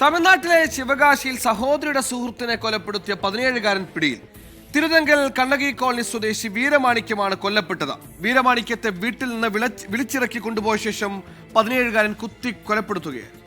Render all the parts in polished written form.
തമിഴ്നാട്ടിലെ ശിവകാശിയിൽ സഹോദരിയുടെ സുഹൃത്തിനെ കൊലപ്പെടുത്തിയ 17-കാരൻ പിടിയിൽ. തിരുനെങ്കൽ കണ്ണകി കോളനി സ്വദേശി വീരമാണിക്യമാണ് കൊല്ലപ്പെട്ടത്. വീരമാണിക്യത്തെ വീട്ടിൽ നിന്ന് വിളിച്ചിറക്കി കൊണ്ടുപോയ ശേഷം 17-കാരൻ കുത്തി കൊലപ്പെടുത്തുകയായിരുന്നു.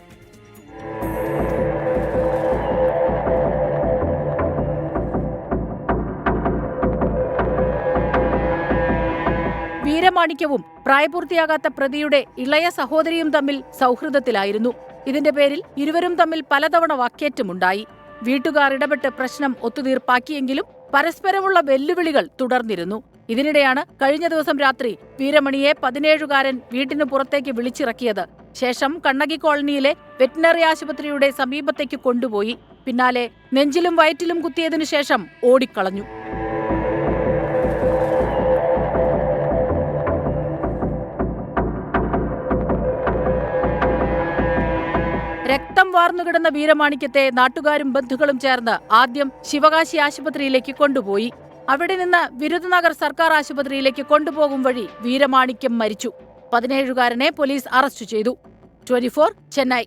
വീരമാണിക്യവും പ്രായപൂർത്തിയാകാത്ത പ്രതിയുടെ ഇളയ സഹോദരിയും തമ്മിൽ സൗഹൃദത്തിലായിരുന്നു. ഇതിന്റെ പേരിൽ ഇരുവരും തമ്മിൽ പലതവണ വാക്കേറ്റമുണ്ടായി. വീട്ടുകാർ ഇടപെട്ട് പ്രശ്നം ഒത്തുതീർപ്പാക്കിയെങ്കിലും പരസ്പരമുള്ള വെല്ലുവിളികൾ തുടർന്നിരുന്നു. ഇതിനിടെയാണ് കഴിഞ്ഞ ദിവസം രാത്രി വീരമണിയെ 17-കാരൻ വീട്ടിന് പുറത്തേക്ക് വിളിച്ചിറക്കിയത്. ശേഷം കണ്ണകി കോളനിയിലെ വെറ്റിനറി ആശുപത്രിയുടെ സമീപത്തേക്ക് കൊണ്ടുപോയി. പിന്നാലെ നെഞ്ചിലും വയറ്റിലും കുത്തിയതിനു ശേഷം ഓടിക്കളഞ്ഞു. രക്തം വാർന്നുകിടന്ന വീരമാണിക്യത്തെ നാട്ടുകാരും ബന്ധുക്കളും ചേർന്ന് ആദ്യം ശിവകാശി ആശുപത്രിയിലേക്ക് കൊണ്ടുപോയി. അവിടെ നിന്ന് വിരുദനഗർ സർക്കാർ ആശുപത്രിയിലേക്ക് കൊണ്ടുപോകും വഴി വീരമാണിക്യം മരിച്ചു. 17-കാരനെ പോലീസ് അറസ്റ്റ് ചെയ്തു. 24 ചെന്നൈ.